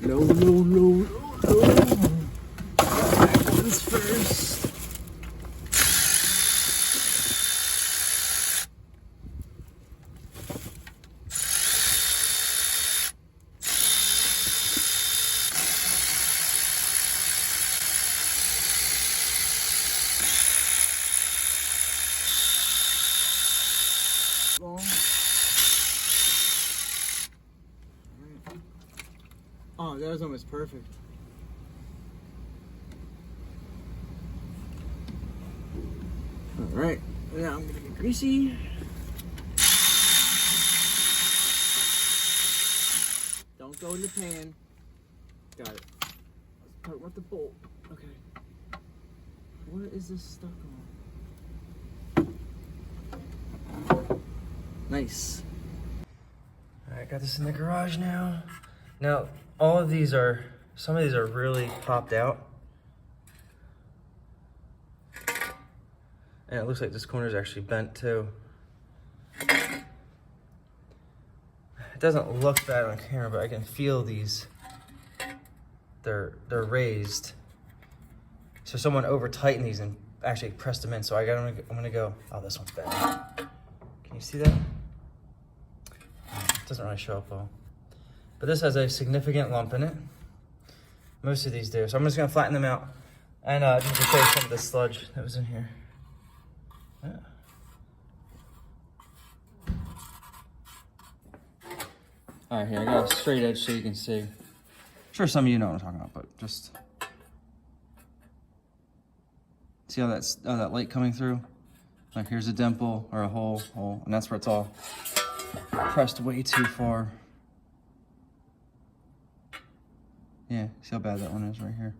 No, no, no, no, no. Back ones first. Oh, that was almost perfect. All right, now I'm gonna get greasy. Don't go in the pan. Got it. Let's start with the bolt. Okay. What is this stuck on? Nice. All right, got this in the garage now. Now, all of these are, some of these are really popped out. And it looks like this corner is actually bent too. It doesn't look bad on camera, but I can feel these. They're raised. So someone over tightened these and actually pressed them in. So I'm gonna go, oh, this one's bent. Can you see that? It doesn't really show up well. But this has a significant lump in it. Most of these do. So I'm just gonna flatten them out and just to show you some of the sludge that was in here. Yeah. All right, here, I got a straight edge so you can see. I'm sure some of you know what I'm talking about, but just see how that light coming through? Like here's a dimple or a hole, and that's where it's all pressed way too far. Yeah, see how bad that one is right here.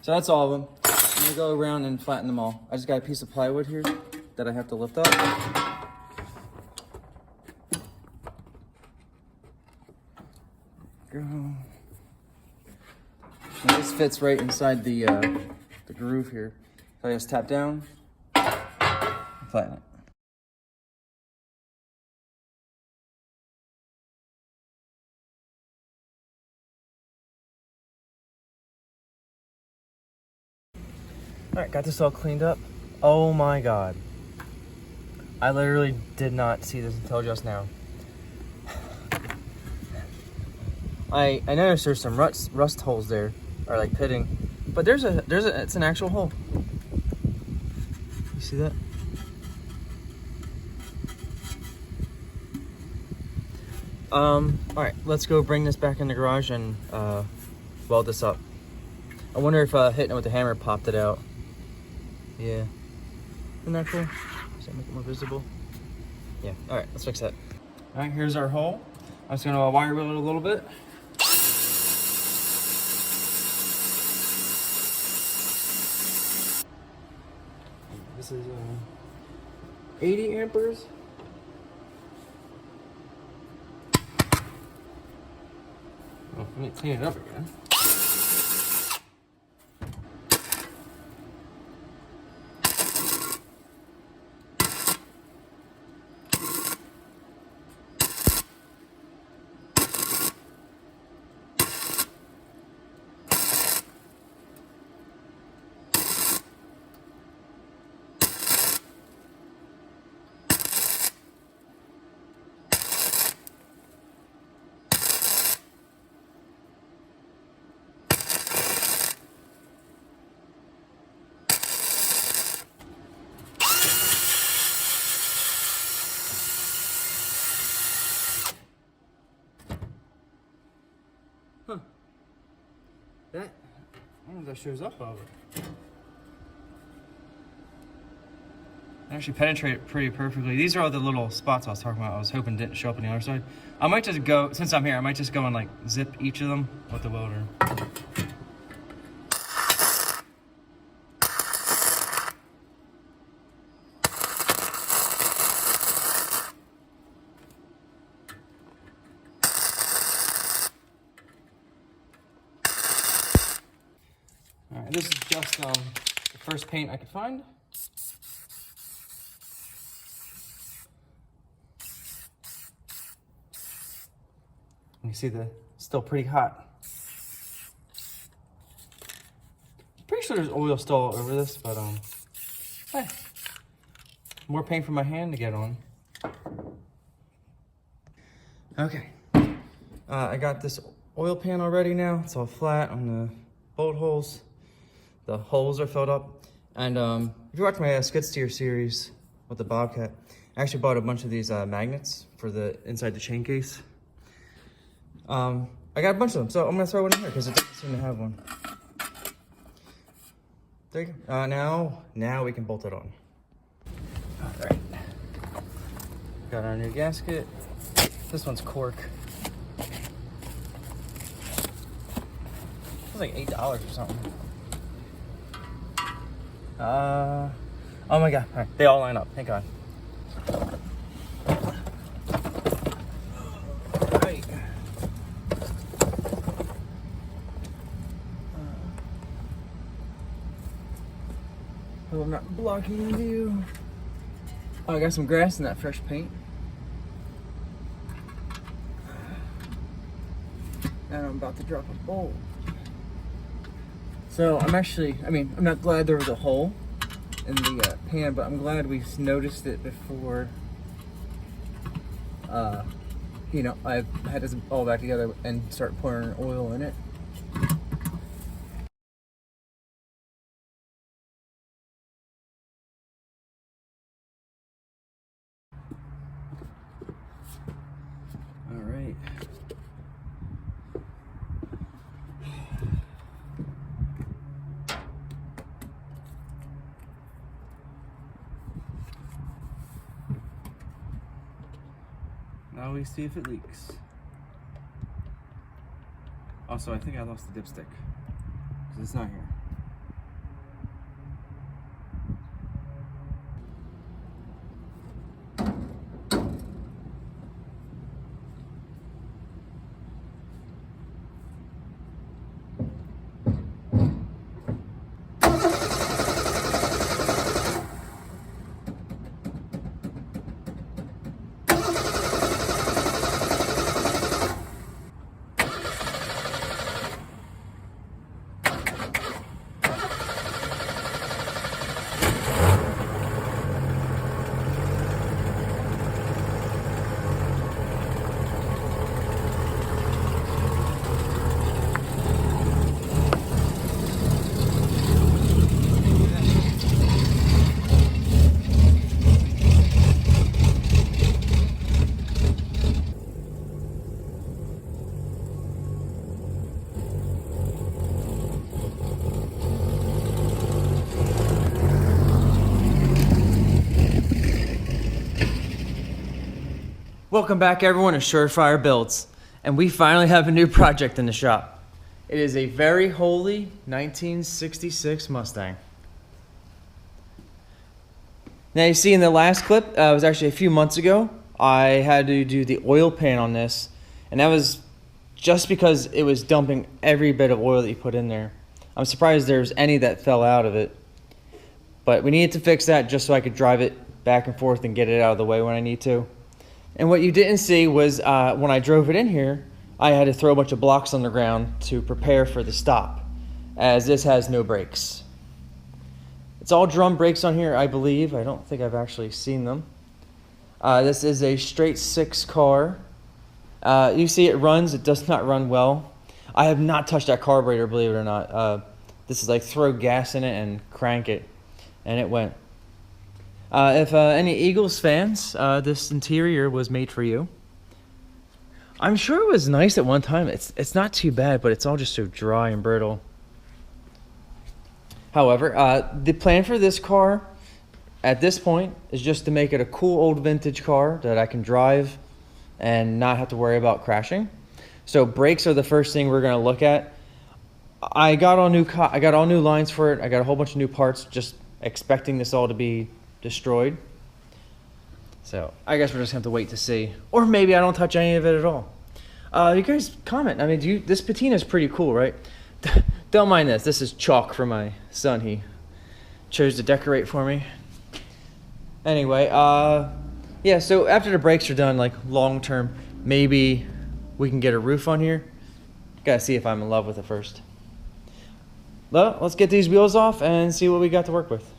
So that's all of them. I'm gonna go around and flatten them all. I just got a piece of plywood here that I have to lift up. Go. And this fits right inside the groove here. So I just tap down, and flatten it. All right, got this all cleaned up. Oh my God. I literally did not see this until just now. I noticed there's some rust holes there, or like pitting, but it's an actual hole. You see that? All right, let's go bring this back in the garage and weld this up. I wonder if hitting it with the hammer popped it out. Yeah. Isn't that cool? Does that make it more visible? Yeah. All right, let's fix that. All right, here's our hole. I'm just gonna wire wheel it a little bit. This is 80 amperes. Oh, let me clean it up again. Huh. That, I don't know if that shows up over. It actually penetrated pretty perfectly. These are all the little spots I was talking about. I was hoping didn't show up on the other side. I might just go, since I'm here, I might just go and like zip each of them with the welder. All right, this is just the first paint I could find. You see it's still pretty hot. Pretty sure there's oil still all over this, but hey, more paint for my hand to get on. Okay, I got this oil pan already now. It's all flat on the bolt holes. The holes are filled up. And if you watch my skid steer series with the Bobcat, I actually bought a bunch of these magnets for the inside the chain case. I got a bunch of them, so I'm gonna throw one in here because it doesn't seem to have one. There you go. Now we can bolt it on. All right. Got our new gasket. This one's cork. It's like $8 or something. Oh my God, all right, they all line up, thank God. All right. So I'm not blocking the view. Oh, I got some grass in that fresh paint. And I'm about to drop a bolt. So I'm not glad there was a hole in the pan, but I'm glad we noticed it before, you know, I had this all back together and start pouring oil in it. All right. Now we see if it leaks. Also, I think I lost the dipstick because it's not here. Welcome back everyone to Surefire Builds, and we finally have a new project in the shop. It is a very holy 1966 Mustang. Now you see in the last clip, it was actually a few months ago, I had to do the oil pan on this, and that was just because it was dumping every bit of oil that you put in there. I'm surprised there's any that fell out of it, but we needed to fix that just so I could drive it back and forth and get it out of the way when I need to. And what you didn't see was when I drove it in here, I had to throw a bunch of blocks on the ground to prepare for the stop, as this has no brakes. It's all drum brakes on here, I believe. I don't think I've actually seen them. This is a straight 6 car. You see it runs, it does not run well. I have not touched that carburetor, believe it or not. This is like throw gas in it and crank it, and it went. If any Eagles fans, this interior was made for you. I'm sure it was nice at one time. It's not too bad, but it's all just so dry and brittle. However, the plan for this car at this point is just to make it a cool old vintage car that I can drive and not have to worry about crashing. So brakes are the first thing we're going to look at. I got all new lines for it. I got a whole bunch of new parts, just expecting this all to be destroyed. So I guess we're just gonna have to wait to see, or maybe I don't touch any of it at all. You guys comment. I mean, this patina is pretty cool, right? Don't mind this. This is chalk for my son. He chose to decorate for me. Anyway, yeah. So after the brakes are done, like long term, maybe we can get a roof on here. Gotta see if I'm in love with it first. Well, let's get these wheels off and see what we got to work with.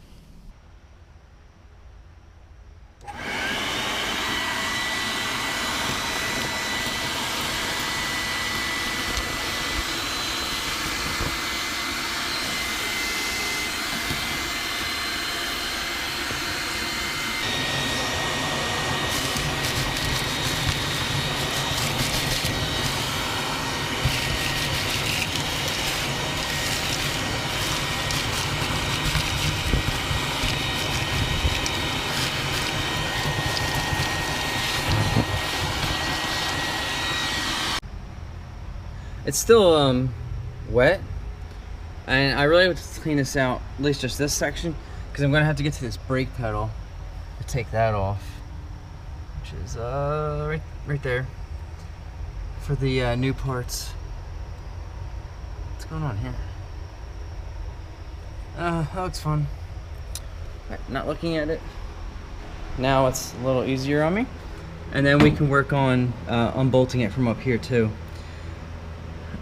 It's still wet, and I really have to clean this out, at least just this section, because I'm gonna have to get to this brake pedal to take that off, which is right there for the new parts. What's going on here? That looks fun. Right, not looking at it. Now it's a little easier on me, and then we can work on unbolting it from up here too.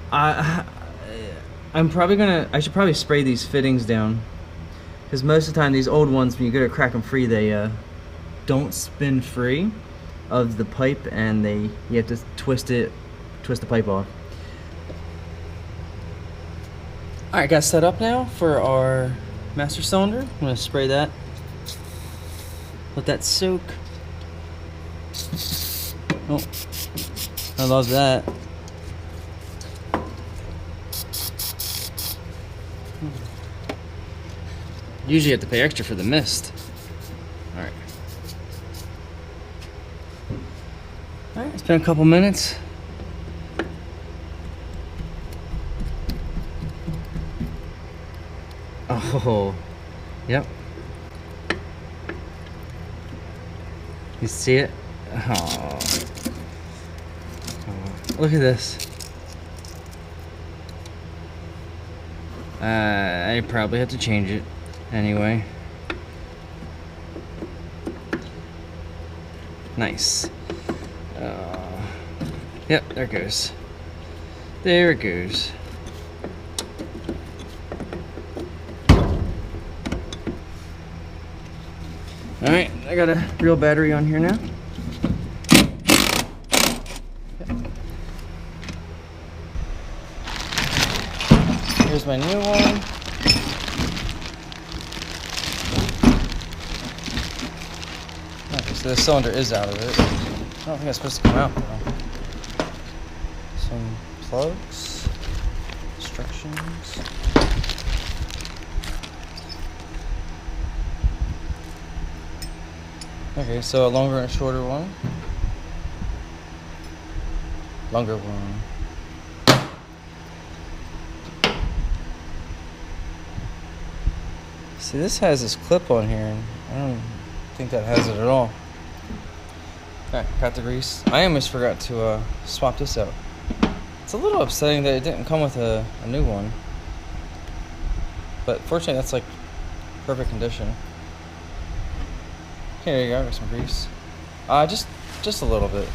I'm probably gonna, I should probably spray these fittings down, because most of the time these old ones, when you go to crack them free, they don't spin free of the pipe, and you have to twist the pipe off. Alright, got set up now for our master cylinder. I'm gonna spray that, let that soak. Oh, I love that. Usually you have to pay extra for the mist. Alright. Alright, it's been a couple minutes. Oh, yep. You see it? Oh. Look at this. I probably have to change it anyway. Nice. Yep, there it goes. There it goes. Alright, I got a real battery on here now. Here's my new one. Okay, so the cylinder is out of it. I don't think it's supposed to come out though. Some plugs, instructions. Okay, so a longer and a shorter one. Longer one. See, this has this clip on here, and I don't think that has it at all. Alright, got the grease. I almost forgot to swap this out. It's a little upsetting that it didn't come with a new one. But fortunately, that's like perfect condition. Here you go, got some grease. Just a little bit.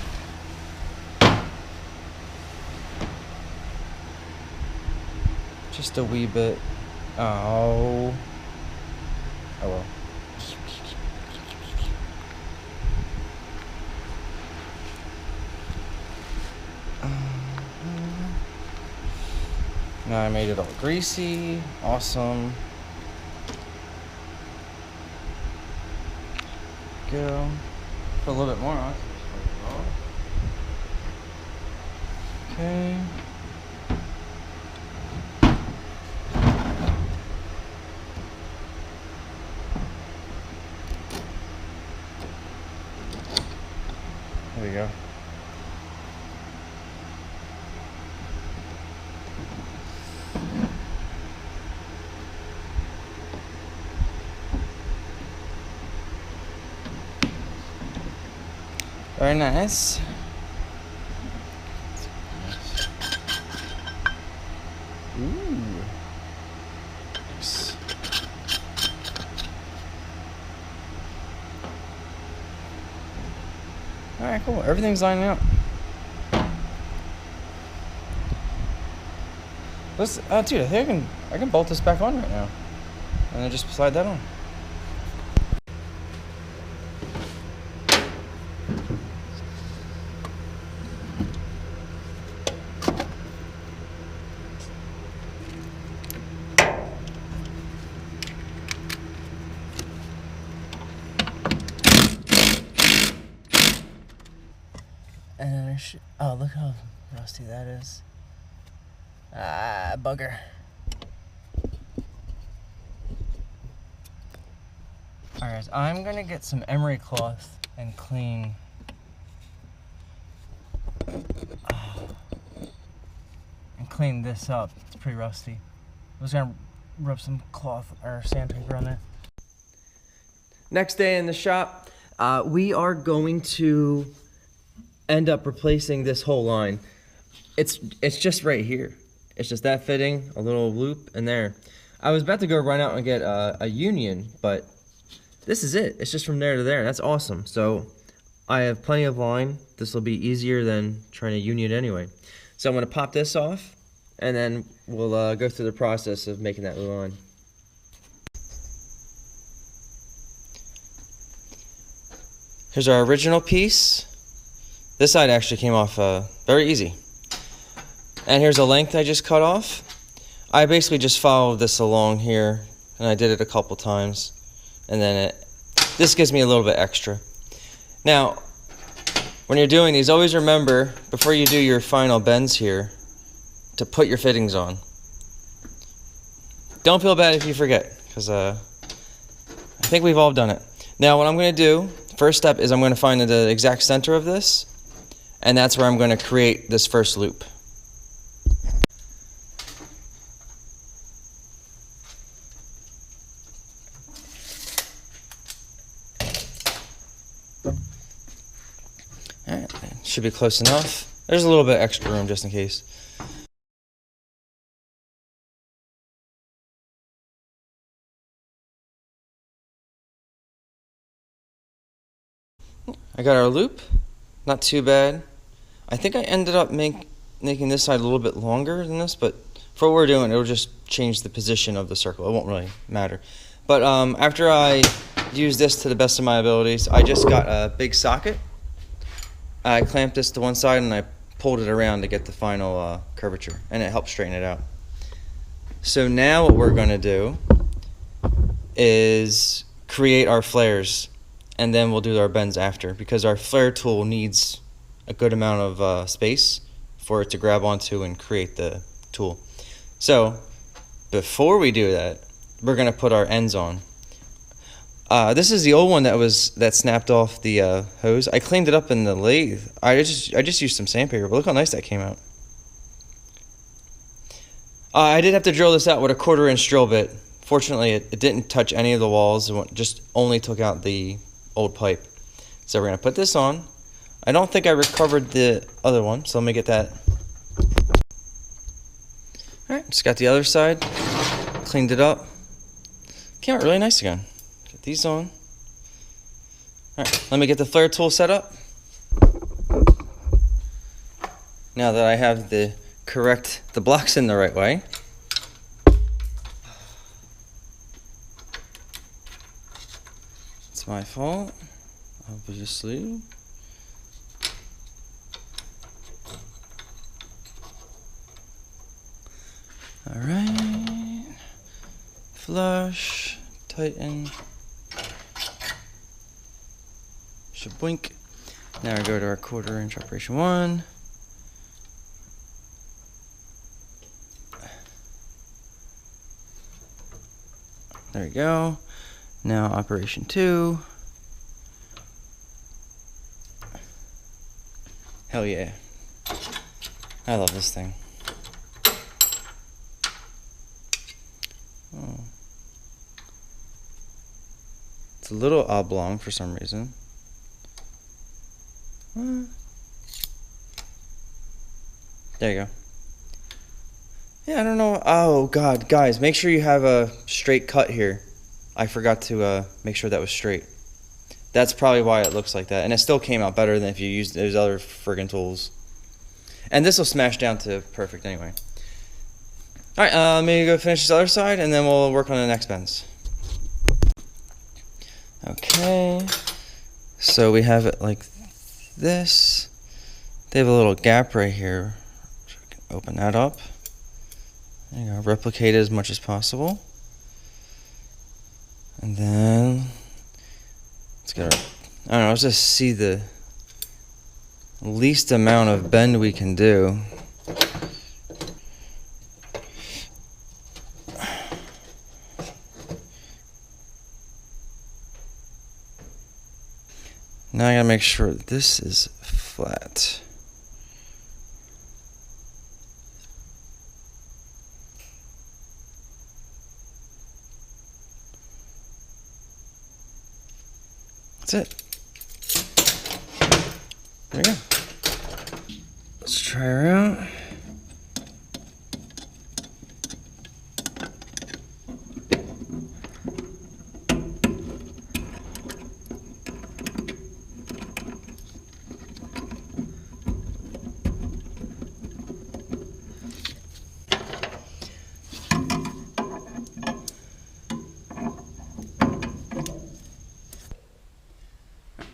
Just a wee bit. Oh. Oh well. Now I made it all greasy. Awesome. Go. Put a little bit more on. Okay. There we go. Very nice. Ooh. Nice. Alright, cool. Everything's lining up. Let's, dude, I think I can bolt this back on right now, and then just slide that on. And then oh, look how rusty that is. Ah, bugger. Alright, I'm gonna get some emery cloth and clean. And clean this up. It's pretty rusty. I was gonna rub some cloth or sandpaper on there. Next day in the shop, we are going to end up replacing this whole line. It's just right here. It's just that fitting, a little loop, and there. I was about to go run out and get a union, but this is it. It's just from there to there. That's awesome. So I have plenty of line. This will be easier than trying to union anyway. So I'm going to pop this off, and then we'll go through the process of making that line. Here's our original piece. This side actually came off very easy. And here's a length I just cut off. I basically just followed this along here, and I did it a couple times. And then this gives me a little bit extra. Now, when you're doing these, always remember, before you do your final bends here, to put your fittings on. Don't feel bad if you forget, because I think we've all done it. Now, what I'm going to do, first step is I'm going to find the exact center of this, and that's where I'm going to create this first loop. Alright, should be close enough. There's a little bit extra room just in case. I got our loop, not too bad. I think I ended up making this side a little bit longer than this, but for what we're doing, it'll just change the position of the circle. It won't really matter. But after I use this to the best of my abilities, I just got a big socket. I clamped this to one side and I pulled it around to get the final curvature, and it helped straighten it out. So now what we're going to do is create our flares, and then we'll do our bends after, because our flare tool needs a good amount of space for it to grab onto and create the tool. So before we do that, we're going to put our ends on. This is the old one that snapped off the hose. I cleaned it up in the lathe. I just used some sandpaper, but look how nice that came out. I did have to drill this out with a 1/4-inch drill bit. Fortunately, it didn't touch any of the walls. It just only took out the old pipe. So we're going to put this on. I don't think I recovered the other one, so let me get that. Alright, just got the other side. Cleaned it up. Came out really nice again. Get these on. Alright, let me get the flare tool set up. Now that I have the blocks in the right way. It's my fault, obviously. Alright. Flush, tighten. Should blink. Now we go to our 1/4-inch operation 1. There we go. Now operation 2. Hell yeah. I love this thing. Oh. It's a little oblong for some reason. There you go. Yeah, I don't know. Oh, God. Guys, make sure you have a straight cut here. I forgot to make sure that was straight. That's probably why it looks like that. And it still came out better than if you used those other friggin' tools. And this will smash down to perfect anyway. All right, let me go finish this other side, and then we'll work on the next bends. Okay, so we have it like this. They have a little gap right here. So we can open that up. There you go, replicate it as much as possible. And then let's get our, I don't know, let's just see the least amount of bend we can do. Now I gotta make sure that this is flat. That's it. There we go. Let's try her out.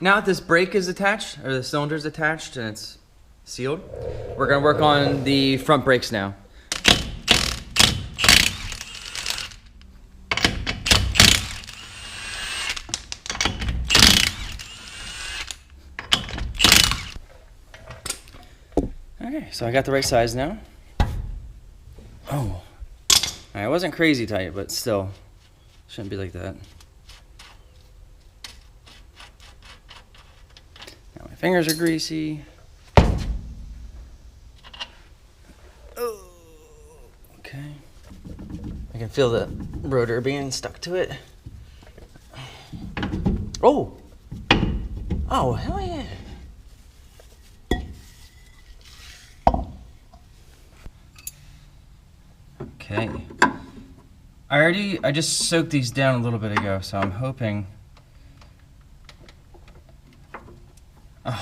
Now that this brake is attached, or the cylinder is attached and it's sealed, we're gonna work on the front brakes now. Okay, so I got the right size now. Oh, I wasn't crazy tight, but still, shouldn't be like that. Fingers are greasy. Oh, okay. I can feel the rotor being stuck to it. Oh! Oh, hell yeah! Okay. I just soaked these down a little bit ago, so I'm hoping.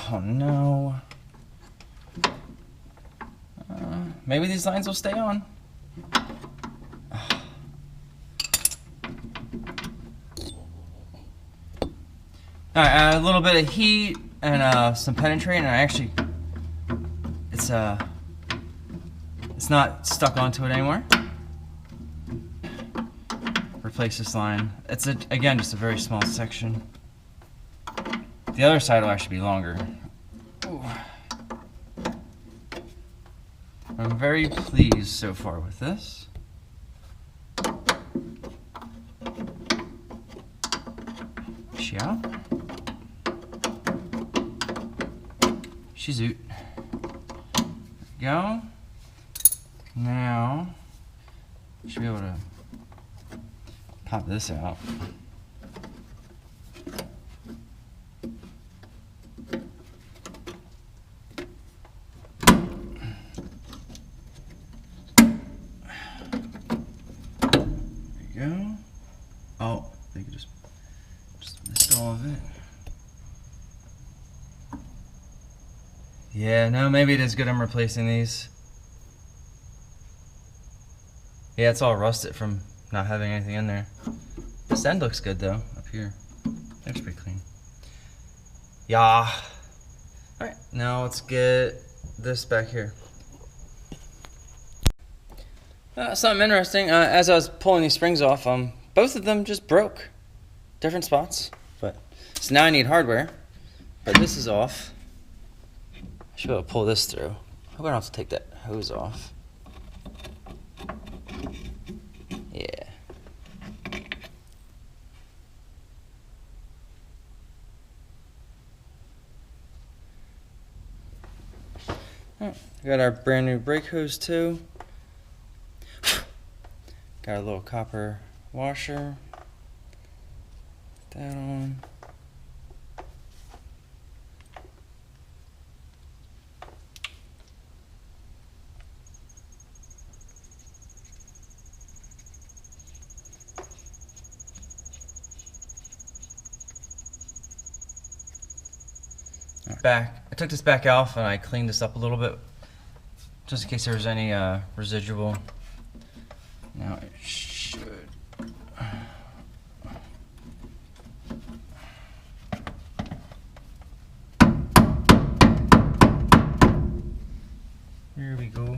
Oh no. Maybe these lines will stay on. Alright, a little bit of heat and some penetrating, and it's not stuck onto it anymore. Replace this line. It's again just a very small section. The other side will actually be longer. Ooh. I'm very pleased so far with this. Ciao. Shizoot. There we go. Now, should be able to pop this out. Go. Oh, they could just missed all of it. Yeah, no, maybe it is good I'm replacing these. Yeah, it's all rusted from not having anything in there. This end looks good though, up here. Looks pretty clean. Yeah. Alright, now let's get this back here. Something interesting, as I was pulling these springs off, both of them just broke. Different spots, but so now I need hardware, but this is off. I should be able to pull this through. I'm gonna have to take that hose off. Yeah. Alright, we got our brand new brake hose too. Got a little copper washer. Put that on. I took this back off and I cleaned this up a little bit just in case there was any residual Now it should. Here we go.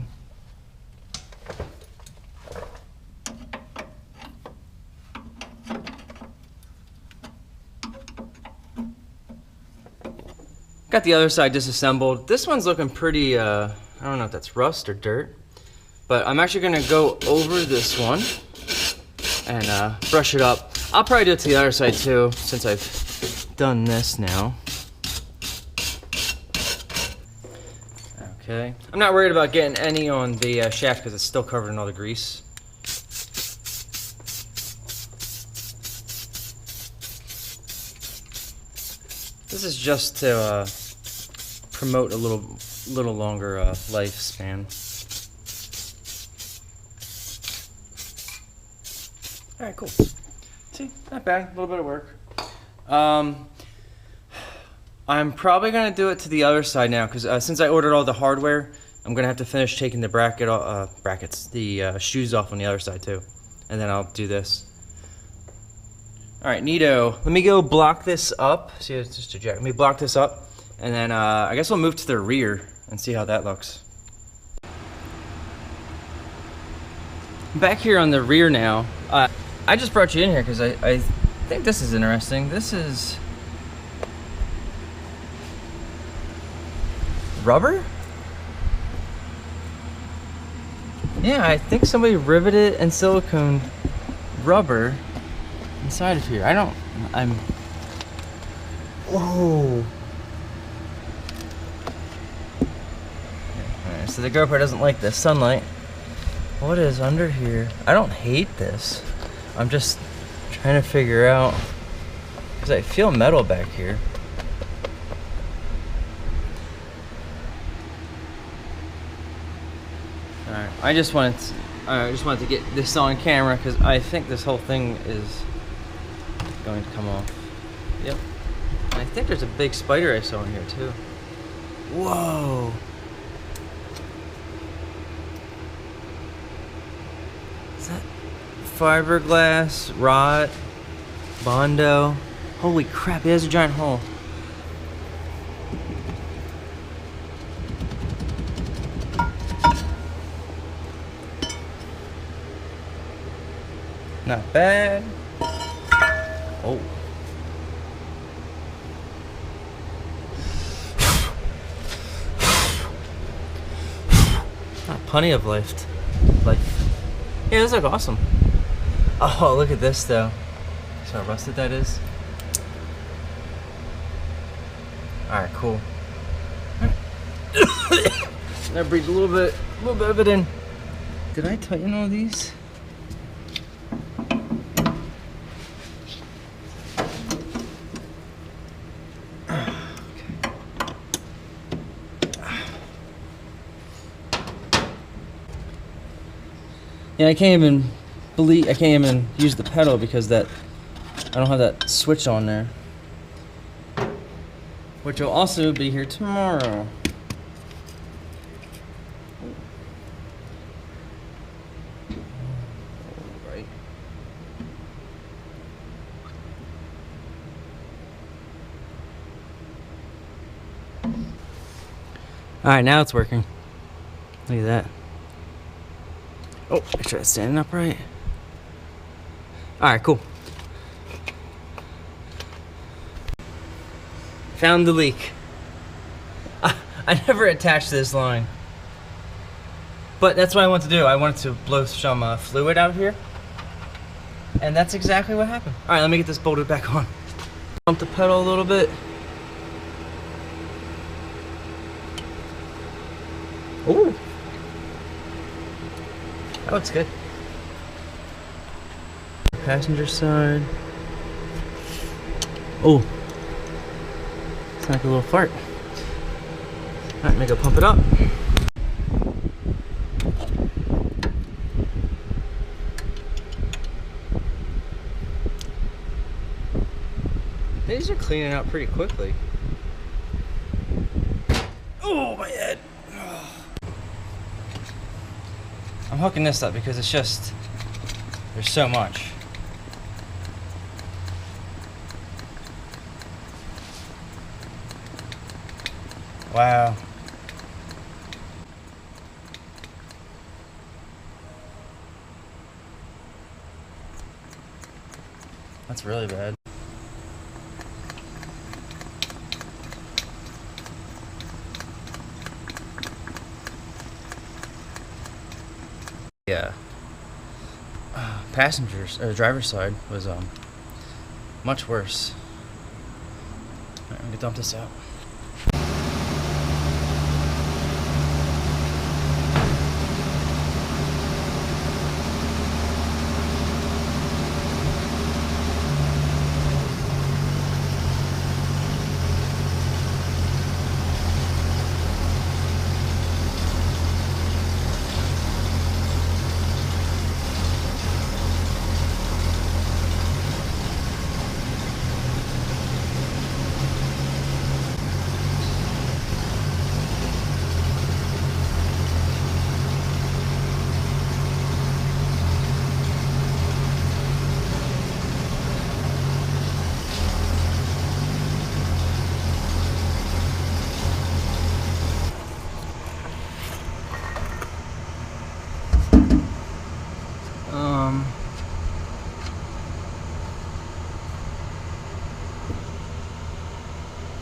Got the other side disassembled. This one's looking pretty, I don't know if that's rust or dirt, but I'm actually gonna go over this one and brush it up. I'll probably do it to the other side too, since I've done this now. Okay. I'm not worried about getting any on the shaft because it's still covered in all the grease. This is just to promote a little longer lifespan. All right, cool. See, not bad. A little bit of work. I'm probably gonna do it to the other side now because since I ordered all the hardware, I'm gonna have to finish taking the the shoes off on the other side too, and then I'll do this. All right, neato. Let me go block this up. See, it's just a jack. Let me block this up, and then I guess we'll move to the rear and see how that looks. Back here on the rear now. I just brought you in here because I think this is interesting. This is rubber? Yeah, I think somebody riveted and siliconed rubber inside of here. Whoa. Alright, so the GoPro doesn't like the sunlight. What is under here? I don't hate this. I'm just trying to figure out, because I feel metal back here. Alright, I just wanted to get this on camera because I think this whole thing is going to come off. Yep. And I think there's a big spider I saw in here too. Whoa. Is that fiberglass, rod, Bondo? Holy crap, it has a giant hole. Not bad. Oh. Plenty of lift. Yeah, this looks awesome. Oh, look at this though. See how rusted that is? Alright, cool. That breathes a little bit of it in. Did I tighten all these? Yeah, I can't even use the pedal because I don't have that switch on there. Which will also be here tomorrow. Right. Alright, now it's working. Look at that. Oh, make sure it's standing upright. Alright, cool. Found the leak. I never attached this line. But that's what I want to do. I wanted to blow some fluid out of here. And that's exactly what happened. Alright, let me get this bolted back on. Pump the pedal a little bit. Ooh. That looks good. Passenger side. Oh. It's like a little fart. Alright, let me go pump it up. These are cleaning out pretty quickly. Oh, my head. I'm hooking this up because it's just There's so much. Wow. That's really bad. Yeah. Passengers, or driver's side was much worse. Alright, I'm gonna dump this out.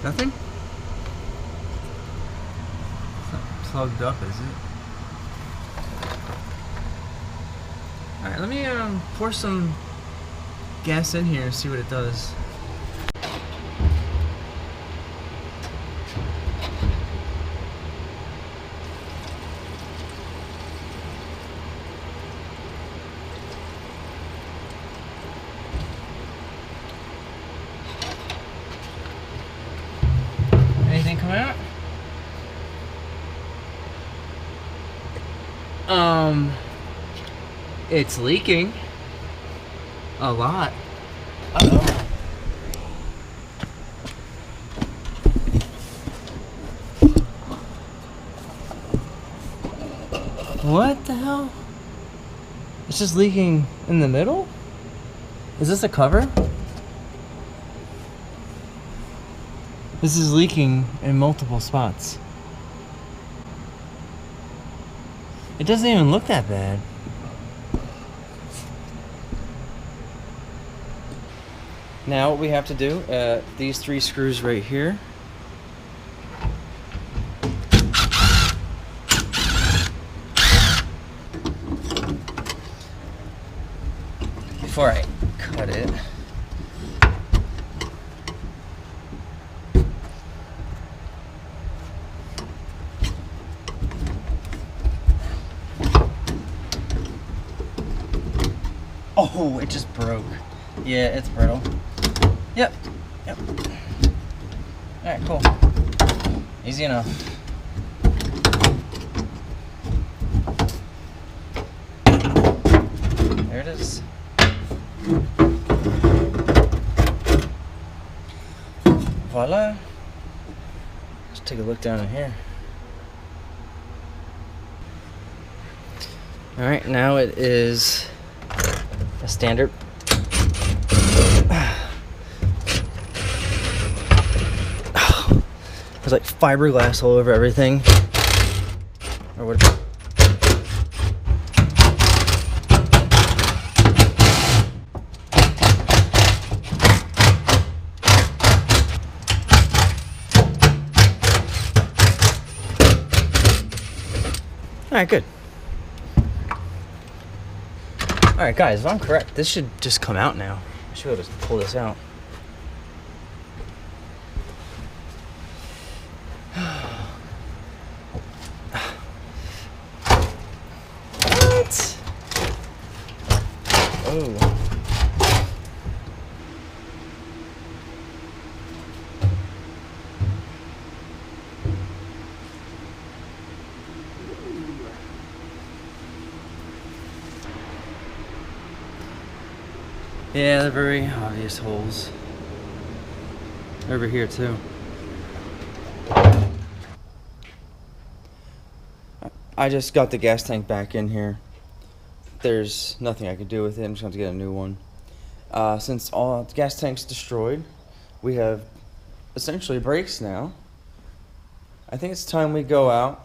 Nothing? It's not plugged up, is it? Alright, let me pour some gas in here and see what it does. Anything come out? It's leaking a lot. Uh-oh. What the hell? It's just leaking in the middle? Is this a cover? This is leaking in multiple spots. It doesn't even look that bad. Now what we have to do, these 3 screws right here. Before I cut it. Oh, it just broke. Yeah, it's brittle. Yep. Alright, cool. Easy enough. There it is. Voila. Let's take a look down in here. Alright, now it is a standard. There's like fiberglass all over everything. Or what? Alright, good. Alright guys, if I'm correct, this should just come out now. I should be able to pull this out. What? Oh. Yeah, they're very obvious holes. Over here too. I just got the gas tank back in here. there's nothing I could do with it. I'm just going to get a new one. Since all the gas tank's destroyed, we have essentially brakes now. I think it's time we go out.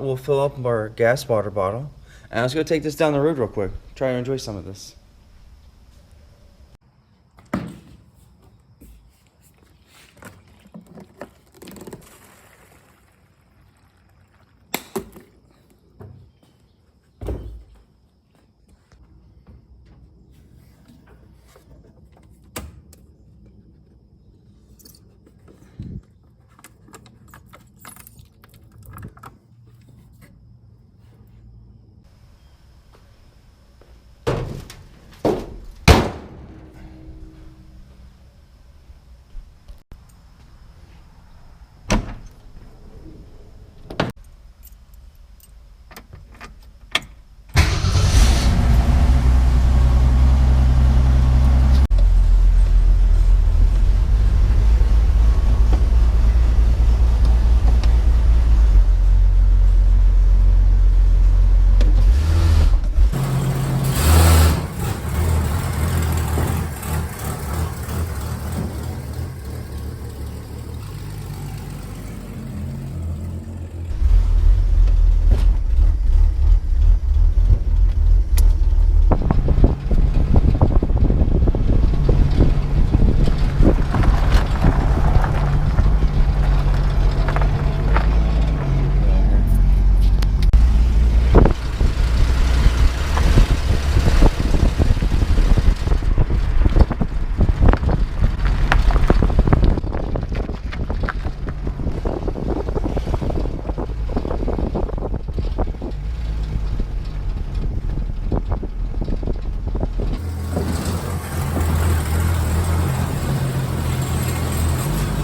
We'll fill up our gas water bottle, and let's go take this down the road real quick. Try to enjoy some of this.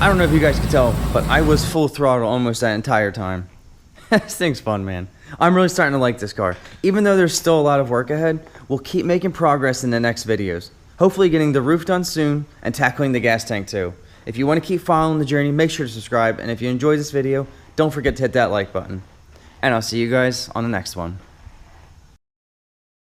I don't know if you guys could tell, but I was full throttle almost that entire time. This thing's fun, man. I'm really starting to like this car. Even though there's still a lot of work ahead, we'll keep making progress in the next videos. Hopefully getting the roof done soon and tackling the gas tank too. If you want to keep following the journey, make sure to subscribe. And if you enjoyed this video, don't forget to hit that like button. And I'll see you guys on the next one.